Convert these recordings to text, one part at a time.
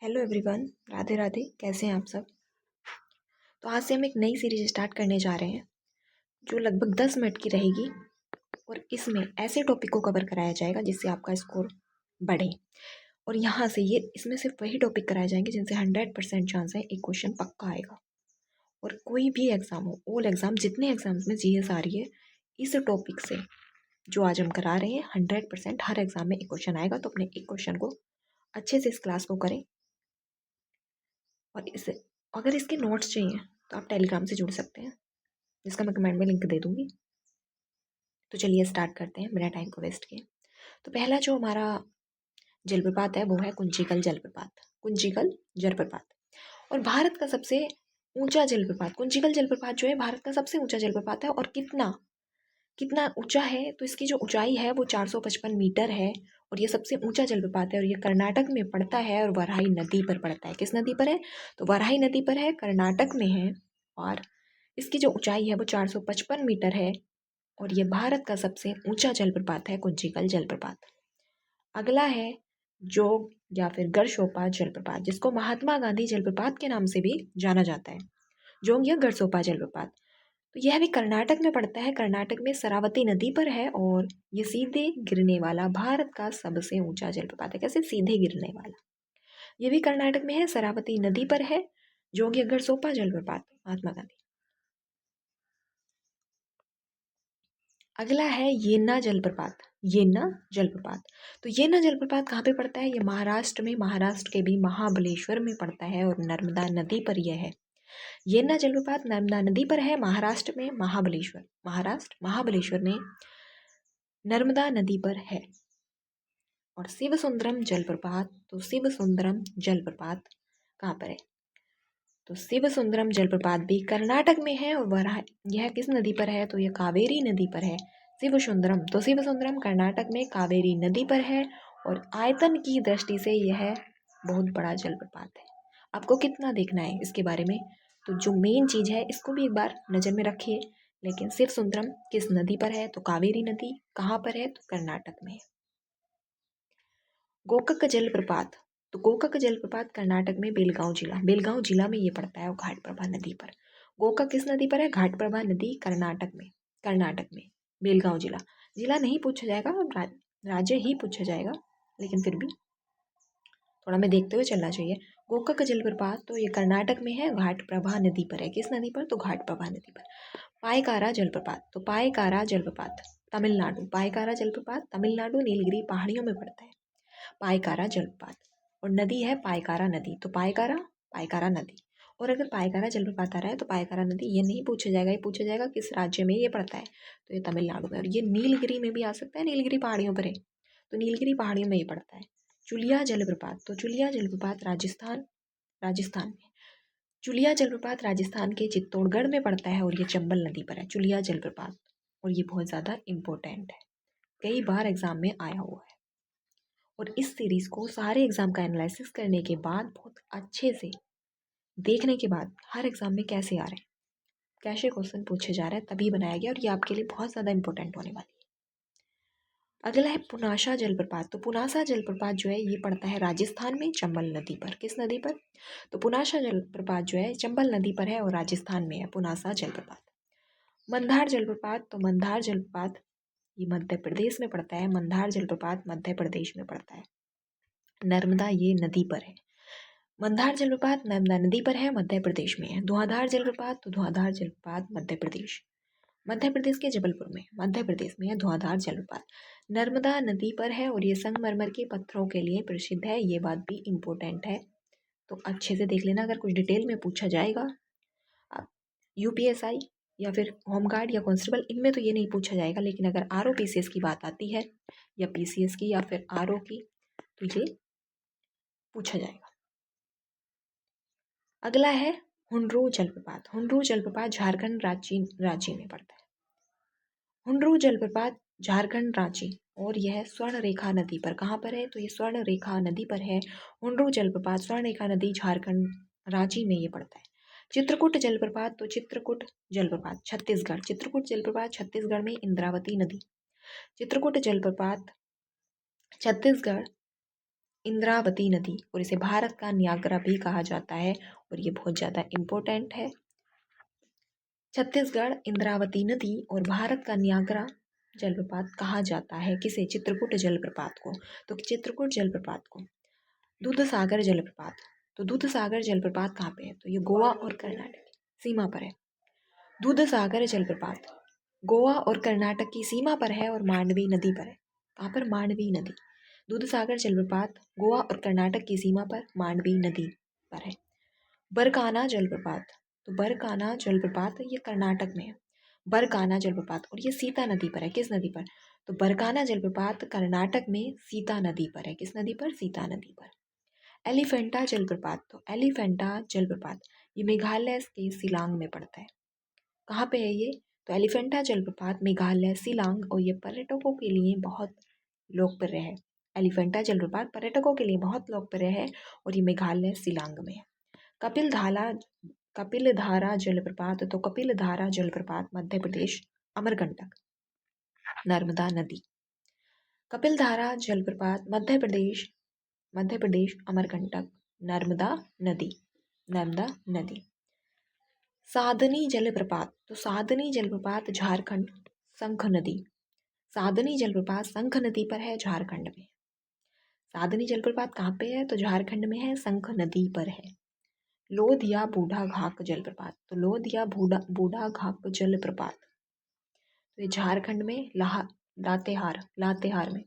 Hello everyone, Radhe Radhe. कैसे हैं आप सब। तो आज से हम एक नई सीरीज स्टार्ट करने जा रहे हैं जो लगभग 10 मिनट की रहेगी। और इसमें ऐसे टॉपिक को कवर कराया जाएगा जिससे आपका स्कोर बढ़े। और यहाँ से ये इसमें सिर्फ वही टॉपिक कराए जाएंगे जिनसे 100% चांस है एक क्वेश्चन पक्का आएगा। और कोई भी एग्ज़ाम हो, ऑल एग्ज़ाम, जितने एग्ज़ाम्स में जीएस आ रही है, इस टॉपिक से जो आज हम करा रहे हैं 100% हर एग्ज़ाम में एक क्वेश्चन आएगा। तो अपने एक क्वेश्चन को अच्छे से इस क्लास को करें। और इसे अगर इसके नोट्स चाहिए तो आप टेलीग्राम से जुड़ सकते हैं, जिसका मैं कमेंट में लिंक दे दूँगी। तो चलिए स्टार्ट करते हैं बिना टाइम को वेस्ट किए। तो पहला जो हमारा जलप्रपात है वो है कुंचिकल जलप्रपात। कुंचिकल जलप्रपात और भारत का सबसे ऊंचा जलप्रपात। कुंचिकल जलप्रपात जो है भारत का सबसे ऊंचा जलप्रपात है। और कितना कितना ऊंचा है, तो इसकी जो ऊंचाई है वो 455 मीटर है। और ये सबसे ऊंचा जलप्रपात है और ये कर्नाटक में पड़ता है और वराही नदी पर पड़ता है। किस नदी पर है? तो वराही नदी पर है, कर्नाटक में है। और इसकी जो ऊंचाई है वो 455 मीटर है। और ये भारत का सबसे ऊंचा जलप्रपात है कुंचिकल जलप्रपात। अगला है जोग या फिर गरशोपा जलप्रपात, जिसको महात्मा गांधी जलप्रपात के नाम से भी जाना जाता है। जोग या गरसोपा जलप्रपात, तो यह भी कर्नाटक में पड़ता है। कर्नाटक में शरावती नदी पर है और ये सीधे गिरने वाला भारत का सबसे ऊंचा जलप्रपात है। कैसे? सीधे गिरने वाला। ये भी कर्नाटक में है, शरावती नदी पर है। जोगी गरसोपा जलप्रपात, महात्मा गांधी। अगला है येन्ना जलप्रपात। येन्ना जलप्रपात, तो येन्ना जलप्रपात कहाँ पे पड़ता है? ये महाराष्ट्र में, महाराष्ट्र के भी महाबलेश्वर में पड़ता है और नर्मदा नदी पर यह है। येन्ना जलप्रपात नर्मदा नदी पर है, महाराष्ट्र में, महाबलेश्वर, महाराष्ट्र महाबलेश्वर में नर्मदा नदी पर है। और शिवसुंदरम जलप्रपात, तो शिवसुंदरम जलप्रपात कहाँ पर है? तो शिवसुंदरम जलप्रपात भी कर्नाटक में है और यह किस नदी पर है? तो यह कावेरी नदी पर है। शिवसुंदरम, तो शिवसुंदरम कर्नाटक में कावेरी नदी पर है। और आयतन की दृष्टि से यह बहुत बड़ा जलप्रपात है। आपको कितना देखना है इसके बारे में, तो जो मेन चीज़ है इसको भी एक बार नज़र में रखिए। लेकिन शिवसुंदरम किस नदी पर है? तो कावेरी नदी। कहाँ पर है? तो कर्नाटक में है। गोकक जलप्रपात, तो गोकक जलप्रपात कर्नाटक में बेलगांव जिला में ये पड़ता है और घाटप्रभा नदी पर। गोकक किस नदी पर है? घाटप्रभा नदी, कर्नाटक में बेलगांव जिला। जिला नहीं पूछा जाएगा, राज्य ही पूछा जाएगा, लेकिन फिर भी थोड़ा में देखते हुए चलना चाहिए। गोकक जलप्रपात तो ये कर्नाटक में है, घाटप्रभा नदी पर है। किस नदी पर? तो घाटप्रभा नदी पर। पायकारा जलप्रपात, तो पायकारा जलप्रपात तमिलनाडु, पायकारा जलप्रपात तमिलनाडु नीलगिरी पहाड़ियों में पड़ता है। पायकारा जलप्रपात और नदी है पायकारा नदी, तो पायकारा, पायकारा नदी। और अगर पायकारा जलप्रपात आ रहा है तो पायकारा नदी ये नहीं पूछा जाएगा, ये पूछा जाएगा किस राज्य में ये पड़ता है। तो ये तमिलनाडु में। और ये नीलगिरी में भी आ सकता है, नीलगिरी पहाड़ियों पर है, तो नीलगिरी पहाड़ियों में ये पड़ता है। चुलिया जलप्रपात, तो चुलिया जलप्रपात राजस्थान में। चुलिया जलप्रपात राजस्थान के चित्तौड़गढ़ में पड़ता है और ये चंबल नदी पर है, चुलिया जलप्रपात। और ये बहुत ज़्यादा इम्पोर्टेंट है, कई बार एग्जाम में आया हुआ है। और इस सीरीज़ को सारे एग्ज़ाम का एनालिसिस करने के बाद, बहुत अच्छे से देखने के बाद, हर एग्ज़ाम में कैसे आ रहे हैं, कैसे क्वेश्चन पूछे जा रहे हैं, तभी बनाया गया। और ये आपके लिए बहुत ज़्यादा इंपॉर्टेंट होने वाली है। अगला है पुनासा जलप्रपात, तो पुनासा जलप्रपात जो है ये पड़ता है राजस्थान में, चंबल नदी पर। किस नदी पर? तो पुनासा जलप्रपात जो है चंबल नदी पर है और राजस्थान में है पुनासा जलप्रपात। मंदार जलप्रपात, तो मंदार जलप्रपात ये मध्य प्रदेश में पड़ता है। मंदार जलप्रपात मध्य प्रदेश में पड़ता है। नर्मदा ये नदी पर है। मंदार जलप्रपात नर्मदा नदी पर है, मध्य प्रदेश में है। धुआंधार जलप्रपात, तो धुआंधार जलप्रपात मध्य प्रदेश के जबलपुर में, मध्य प्रदेश में है धुआंधार जलप्रपात। नर्मदा नदी पर है और ये संगमरमर के पत्थरों के लिए प्रसिद्ध है। ये बात भी इम्पोर्टेंट है, तो अच्छे से देख लेना। अगर कुछ डिटेल में पूछा जाएगा, आप यूपीएसआई या फिर होमगार्ड या कांस्टेबल, इनमें तो ये नहीं पूछा जाएगा, लेकिन अगर आरओ पीसीएस की बात आती है या पीसीएस की या फिर आरओ की, तो ये पूछा जाएगा। अगला है हुंड्रू जलप्रपात। हुंड्रू जलप्रपात झारखंड रांची में पड़ता है। हुंड्रू जलप्रपात झारखंड रांची, और यह स्वर्ण रेखा नदी पर। कहाँ पर है? तो ये स्वर्ण रेखा नदी पर है। हुंड्रू जलप्रपात स्वर्ण रेखा नदी झारखंड रांची में ये पड़ता है। चित्रकूट जलप्रपात, तो चित्रकूट जलप्रपात छत्तीसगढ़, चित्रकूट जलप्रपात छत्तीसगढ़ में, इंद्रावती नदी। चित्रकूट जलप्रपात छत्तीसगढ़ इंद्रावती नदी, और इसे भारत का नियाग्रा भी कहा जाता है, और ये बहुत ज़्यादा इम्पोर्टेंट है। छत्तीसगढ़ इंद्रावती नदी और भारत का नियाग्रा जलप्रपात कहा जाता है किसे? चित्रकूट जलप्रपात को। तो चित्रकूट जलप्रपात को। दूधसागर जलप्रपात, तो दूधसागर जलप्रपात कहाँ पे है? तो ये गोवा और कर्नाटक की सीमा पर है। दूधसागर जलप्रपात गोवा और कर्नाटक की सीमा पर है और मांडवी नदी पर है। कहाँ पर? मांडवी नदी। दूधसागर जलप्रपात गोवा और कर्नाटक की सीमा पर मांडवी नदी पर है। बरकाना जलप्रपात, तो बरकाना जलप्रपात ये कर्नाटक में है। बरकाना जलप्रपात, और ये सीता नदी पर है। किस नदी पर? तो बरकाना जलप्रपात कर्नाटक में सीता नदी पर है। किस नदी पर? सीता नदी पर। एलिफेंटा जलप्रपात, तो एलिफेंटा जलप्रपात ये मेघालय के शिलांग में पड़ता है। कहाँ पे है ये? तो एलिफेंटा जलप्रपात मेघालय शिलांग, और ये पर्यटकों के लिए बहुत लोकप्रिय है। एलिफेंटा जलप्रपात पर्यटकों के लिए बहुत लोकप्रिय है, और ये मेघालय शिलांग में है। कपिलधारा जलप्रपात, तो कपिलधारा जलप्रपात मध्य प्रदेश अमरकंटक नर्मदा नदी। कपिलधारा जलप्रपात मध्य प्रदेश अमरकंटक नर्मदा नदी। सादनी जलप्रपात, तो सादनी जलप्रपात झारखंड शंख नदी। सादनी जलप्रपात शंख नदी पर है, झारखंड में। सादनी जलप्रपात कहाँ पे है? तो झारखंड में है, शंख नदी पर है। लोध या बूढ़ा घाक जलप्रपात, तो लोध या बूढ़ा घाक जलप्रपात, तो ये झारखंड में लातेहार में,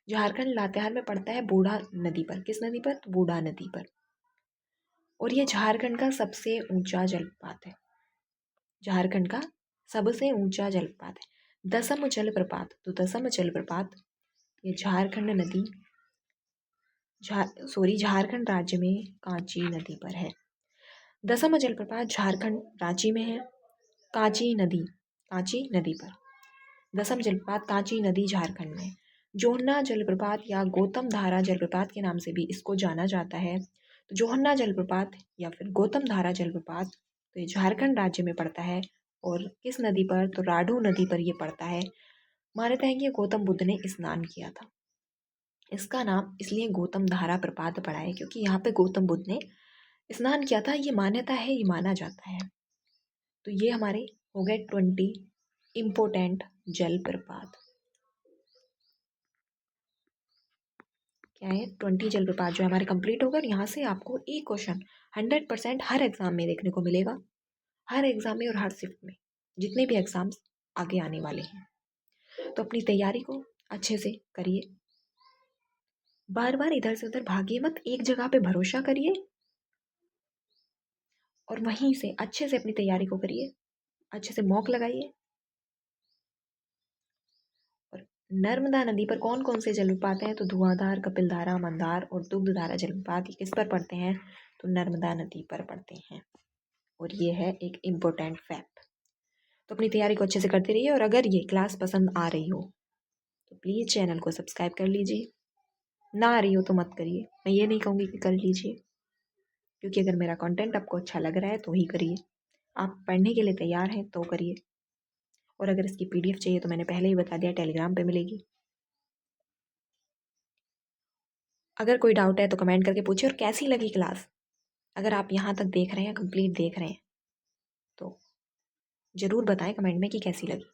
झारखंड लातेहार में पड़ता है, बूढ़ा नदी पर। किस नदी पर? तो बूढ़ा नदी पर। और ये झारखंड का सबसे ऊंचा जलप्रपात है। झारखंड का सबसे ऊंचा जलप्रपात है। दसम जलप्रपात, तो दसम जलप्रपात ये झारखंड राज्य में कांची नदी पर है। दसम जलप्रपात झारखंड रांची में है, कांची नदी पर। दसम जलप्रपात कांची नदी झारखंड में। जोहन्ना जलप्रपात या गौतम धारा जलप्रपात के नाम से भी इसको जाना जाता है। तो जोहन्ना जलप्रपात या फिर गौतम धारा जलप्रपात, तो ये झारखंड राज्य में पड़ता है, और किस नदी पर? तो राढ़ू नदी पर ये पड़ता है। मान्यता है कि ये गौतम बुद्ध ने स्नान किया था। इसका नाम इसलिए गौतम धारा प्रपात पड़ा है क्योंकि यहाँ पे गौतम बुद्ध ने स्नान किया था। ये मान्यता है, ये माना जाता है। तो ये हमारे हो गए 20 इम्पोर्टेंट जलप्रपात। क्या है? 20 जलप्रपात जो हमारे कंप्लीट होगा। यहाँ से आपको एक क्वेश्चन 100% हर एग्जाम में देखने को मिलेगा, हर एग्जाम में और हर शिफ्ट में, जितने भी एग्जाम्स आगे आने वाले हैं। तो अपनी तैयारी को अच्छे से करिए, बार बार इधर से उधर भागिए मत, एक जगह पे भरोसा करिए और वहीं से अच्छे से अपनी तैयारी को करिए, अच्छे से मॉक लगाइए। और नर्मदा नदी पर कौन कौन से जलप्रपात हैं? तो धुआंधार, कपिलधारा, मंदार और दुग्धधारा जलप्रपात। ये किस पर पड़ते हैं? तो नर्मदा नदी पर पड़ते हैं, और ये है एक इम्पोर्टेंट फैक्ट। तो अपनी तैयारी को अच्छे से करते रहिए, और अगर ये क्लास पसंद आ रही हो तो प्लीज़ चैनल को सब्सक्राइब कर लीजिए, ना आ रही हो तो मत करिए। मैं ये नहीं कहूँगी कि कर लीजिए, क्योंकि अगर मेरा कंटेंट आपको अच्छा लग रहा है तो ही करिए। आप पढ़ने के लिए तैयार हैं तो करिए। और अगर इसकी PDF चाहिए तो मैंने पहले ही बता दिया, टेलीग्राम पे मिलेगी। अगर कोई डाउट है तो कमेंट करके पूछिए। और कैसी लगी क्लास? अगर आप यहाँ तक देख रहे हैं, कंप्लीट देख रहे हैं, तो ज़रूर बताएं कमेंट में कि कैसी लगी।